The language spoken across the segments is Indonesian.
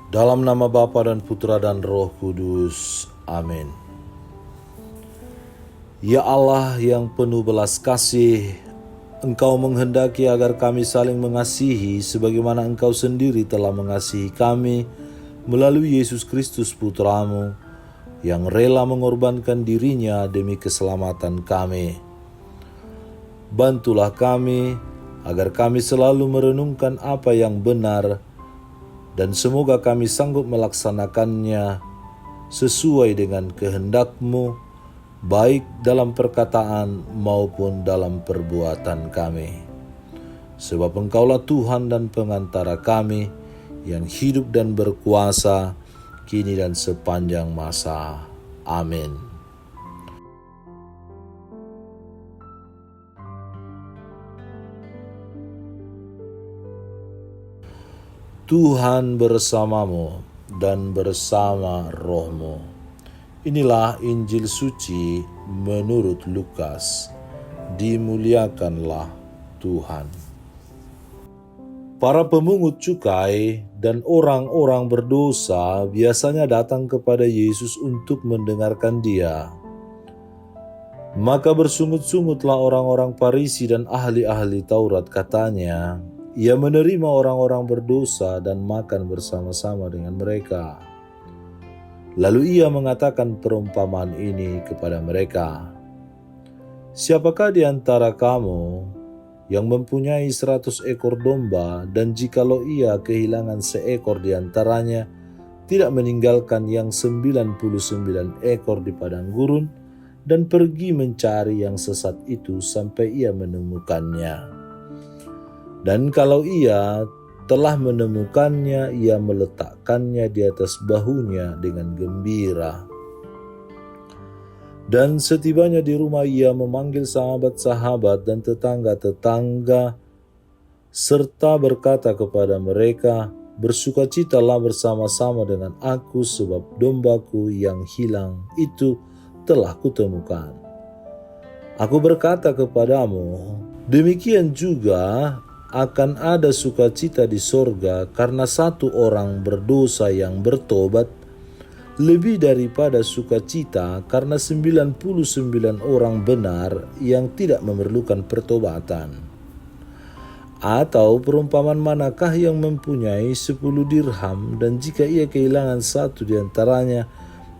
Dalam nama Bapa dan Putra dan Roh Kudus. Amin. Ya Allah yang penuh belas kasih, Engkau menghendaki agar kami saling mengasihi sebagaimana Engkau sendiri telah mengasihi kami melalui Yesus Kristus Putramu yang rela mengorbankan dirinya demi keselamatan kami. Bantulah kami agar kami selalu merenungkan apa yang benar dan semoga kami sanggup melaksanakannya sesuai dengan kehendak-Mu, baik dalam perkataan maupun dalam perbuatan kami. Sebab Engkaulah Tuhan dan pengantara kami yang hidup dan berkuasa kini dan sepanjang masa. Amin. Tuhan bersamamu dan bersama rohmu. Inilah Injil suci menurut Lukas. Dimuliakanlah Tuhan. Para pemungut cukai dan orang-orang berdosa biasanya datang kepada Yesus untuk mendengarkan Dia. Maka bersungut-sungutlah orang-orang Farisi dan ahli-ahli Taurat, katanya, Ia menerima orang-orang berdosa dan makan bersama-sama dengan mereka. Lalu Ia mengatakan perumpamaan ini kepada mereka. Siapakah di antara kamu yang mempunyai 100 ekor domba dan jikalau ia kehilangan seekor di antaranya, tidak meninggalkan yang 99 ekor di padang gurun dan pergi mencari yang sesat itu sampai ia menemukannya? Dan kalau ia telah menemukannya, ia meletakkannya di atas bahunya dengan gembira. Dan setibanya di rumah, ia memanggil sahabat-sahabat dan tetangga-tetangga, serta berkata kepada mereka, Bersukacitalah bersama-sama dengan aku, sebab dombaku yang hilang itu telah kutemukan. Aku berkata kepadamu, demikian juga akan ada sukacita di sorga karena satu orang berdosa yang bertobat, lebih daripada sukacita karena 99 orang benar yang tidak memerlukan pertobatan. Atau perumpamaan manakah yang mempunyai 10 dirham dan jika ia kehilangan satu di antaranya,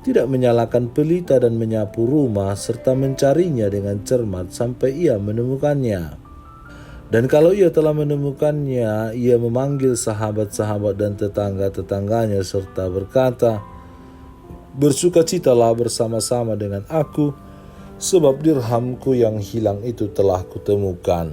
tidak menyalakan pelita dan menyapu rumah serta mencarinya dengan cermat sampai ia menemukannya? Dan kalau ia telah menemukannya, ia memanggil sahabat-sahabat dan tetangga-tetangganya serta berkata, Bersukacitalah bersama-sama dengan aku, sebab dirhamku yang hilang itu telah kutemukan.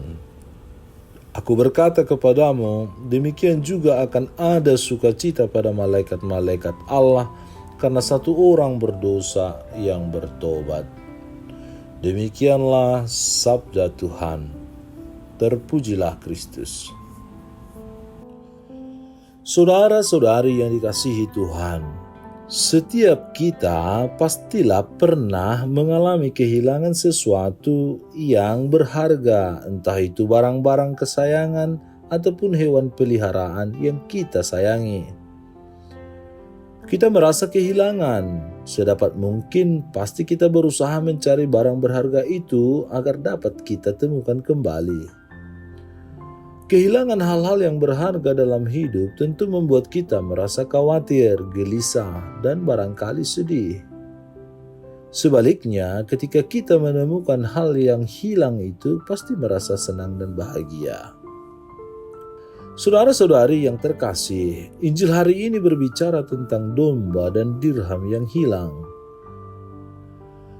Aku berkata kepadamu, demikian juga akan ada sukacita pada malaikat-malaikat Allah karena satu orang berdosa yang bertobat. Demikianlah sabda Tuhan. Terpujilah Kristus. Saudara-saudari yang dikasihi Tuhan, setiap kita pastilah pernah mengalami kehilangan sesuatu yang berharga, entah itu barang-barang kesayangan ataupun hewan peliharaan yang kita sayangi. Kita merasa kehilangan. Sedapat mungkin pasti kita berusaha mencari barang berharga itu agar dapat kita temukan kembali. Kehilangan hal-hal yang berharga dalam hidup tentu membuat kita merasa khawatir, gelisah, dan barangkali sedih. Sebaliknya, ketika kita menemukan hal yang hilang itu, pasti merasa senang dan bahagia. Saudara-saudari yang terkasih, Injil hari ini berbicara tentang domba dan dirham yang hilang.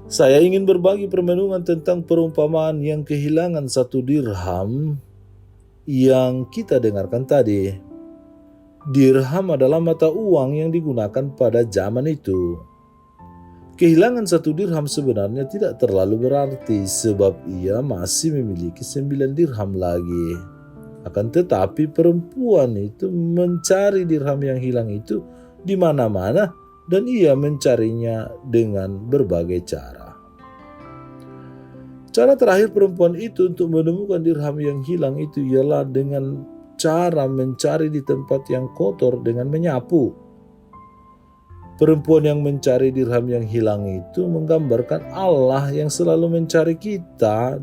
Saya ingin berbagi permenungan tentang perumpamaan yang kehilangan satu dirham yang kita dengarkan tadi. Dirham adalah mata uang yang digunakan pada zaman itu. Kehilangan satu dirham sebenarnya tidak terlalu berarti sebab ia masih memiliki 9 dirham lagi. Akan tetapi perempuan itu mencari dirham yang hilang itu di mana-mana dan ia mencarinya dengan berbagai cara. Cara terakhir perempuan itu untuk menemukan dirham yang hilang itu ialah dengan cara mencari di tempat yang kotor dengan menyapu. Perempuan yang mencari dirham yang hilang itu menggambarkan Allah yang selalu mencari kita,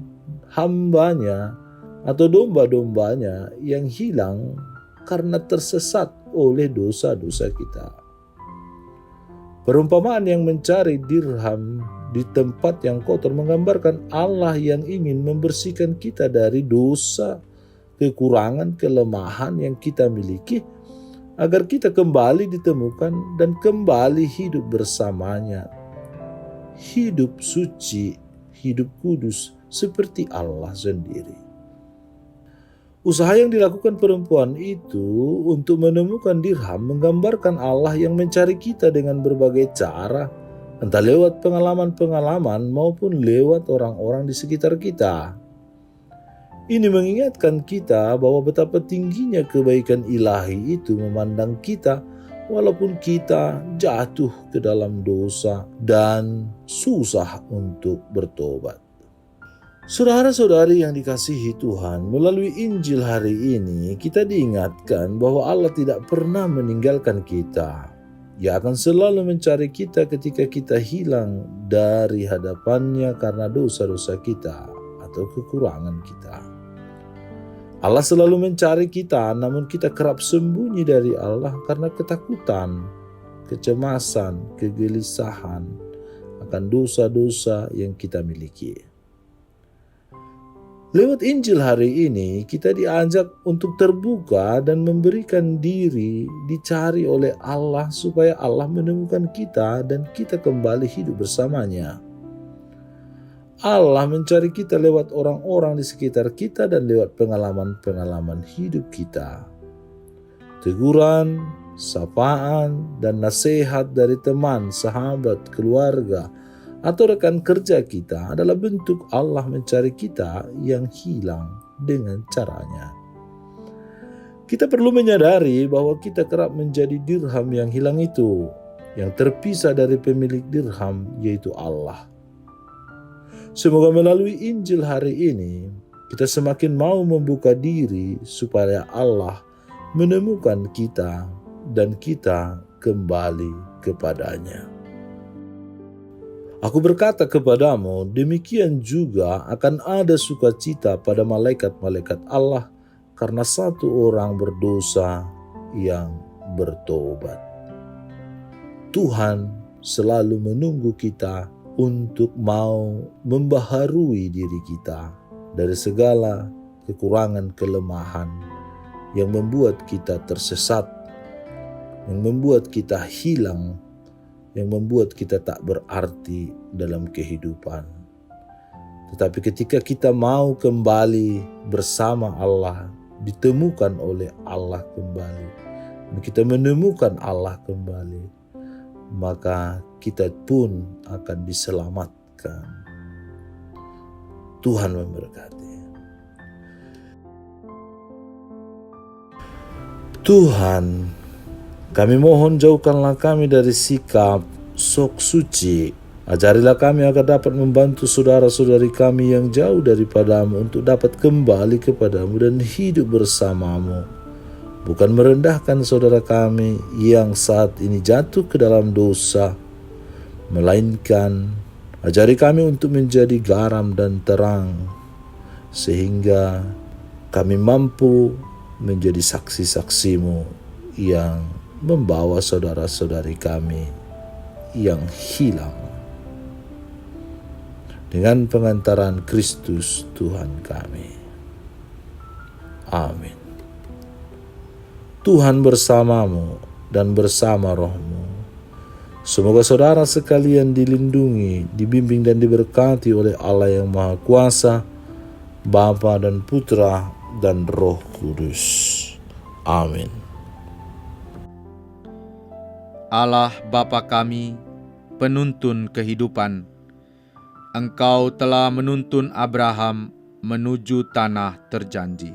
hambanya atau domba-dombanya yang hilang karena tersesat oleh dosa-dosa kita. Perumpamaan yang mencari dirham di tempat yang kotor menggambarkan Allah yang ingin membersihkan kita dari dosa, kekurangan, kelemahan yang kita miliki, agar kita kembali ditemukan dan kembali hidup bersamanya. Hidup suci, hidup kudus seperti Allah sendiri. Usaha yang dilakukan perempuan itu untuk menemukan dirham menggambarkan Allah yang mencari kita dengan berbagai cara, entah lewat pengalaman-pengalaman maupun lewat orang-orang di sekitar kita. Ini mengingatkan kita bahwa betapa tingginya kebaikan ilahi itu memandang kita walaupun kita jatuh ke dalam dosa dan susah untuk bertobat. Saudara-saudari yang dikasihi Tuhan, melalui Injil hari ini kita diingatkan bahwa Allah tidak pernah meninggalkan kita. Ia akan selalu mencari kita ketika kita hilang dari hadapannya karena dosa-dosa kita atau kekurangan kita. Allah selalu mencari kita, namun kita kerap sembunyi dari Allah karena ketakutan, kecemasan, kegelisahan akan dosa-dosa yang kita miliki. Lewat Injil hari ini, kita diajak untuk terbuka dan memberikan diri dicari oleh Allah supaya Allah menemukan kita dan kita kembali hidup bersamanya. Allah mencari kita lewat orang-orang di sekitar kita dan lewat pengalaman-pengalaman hidup kita. Teguran, sapaan, dan nasihat dari teman, sahabat, keluarga, atau rekan kerja kita adalah bentuk Allah mencari kita yang hilang dengan caranya. Kita perlu menyadari bahwa kita kerap menjadi dirham yang hilang itu, yang terpisah dari pemilik dirham, yaitu Allah. Semoga melalui Injil hari ini, kita semakin mau membuka diri supaya Allah menemukan kita dan kita kembali kepadanya. Aku berkata kepadamu, demikian juga akan ada sukacita pada malaikat-malaikat Allah karena satu orang berdosa yang bertobat. Tuhan selalu menunggu kita untuk mau membaharui diri kita dari segala kekurangan kelemahan yang membuat kita tersesat, yang membuat kita hilang, yang membuat kita tak berarti dalam kehidupan. Tetapi ketika kita mau kembali bersama Allah, ditemukan oleh Allah kembali, dan kita menemukan Allah kembali, maka kita pun akan diselamatkan. Tuhan memberkati. Tuhan, kami mohon jauhkanlah kami dari sikap sok suci. Ajarilah kami agar dapat membantu saudara-saudari kami yang jauh daripadamu untuk dapat kembali kepadamu dan hidup bersamamu. Bukan merendahkan saudara kami yang saat ini jatuh ke dalam dosa, melainkan ajari kami untuk menjadi garam dan terang, sehingga kami mampu menjadi saksi-saksimu yang membawa saudara-saudari kami yang hilang dengan pengantaran Kristus Tuhan kami. Amin. Tuhan bersamamu dan bersama rohmu. Semoga saudara sekalian dilindungi, dibimbing dan diberkati oleh Allah yang Maha Kuasa, Bapa dan Putra dan Roh Kudus. Amin. Allah Bapa kami, penuntun kehidupan, Engkau telah menuntun Abraham menuju tanah terjanji.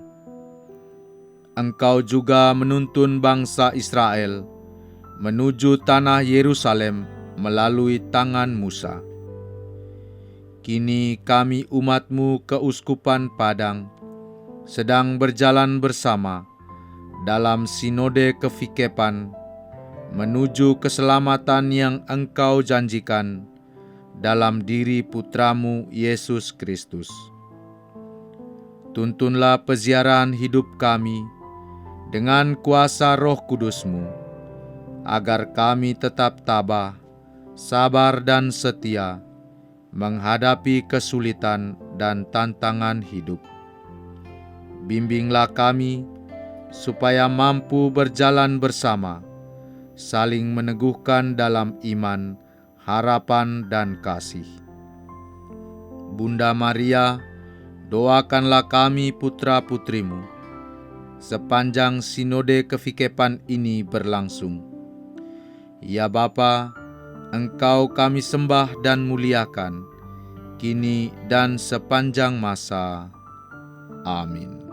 Engkau juga menuntun bangsa Israel menuju tanah Yerusalem melalui tangan Musa. Kini kami umat-Mu Keuskupan Padang sedang berjalan bersama dalam sinode kefikepan menuju keselamatan yang Engkau janjikan dalam diri Putramu Yesus Kristus. Tuntunlah peziarahan hidup kami dengan kuasa Roh Kudus-Mu, agar kami tetap tabah, sabar dan setia menghadapi kesulitan dan tantangan hidup. Bimbinglah kami supaya mampu berjalan bersama, saling meneguhkan dalam iman, harapan, dan kasih. Bunda Maria, doakanlah kami putra-putrimu sepanjang sinode kefikepan ini berlangsung. Ya Bapa, Engkau kami sembah dan muliakan, kini dan sepanjang masa. Amin.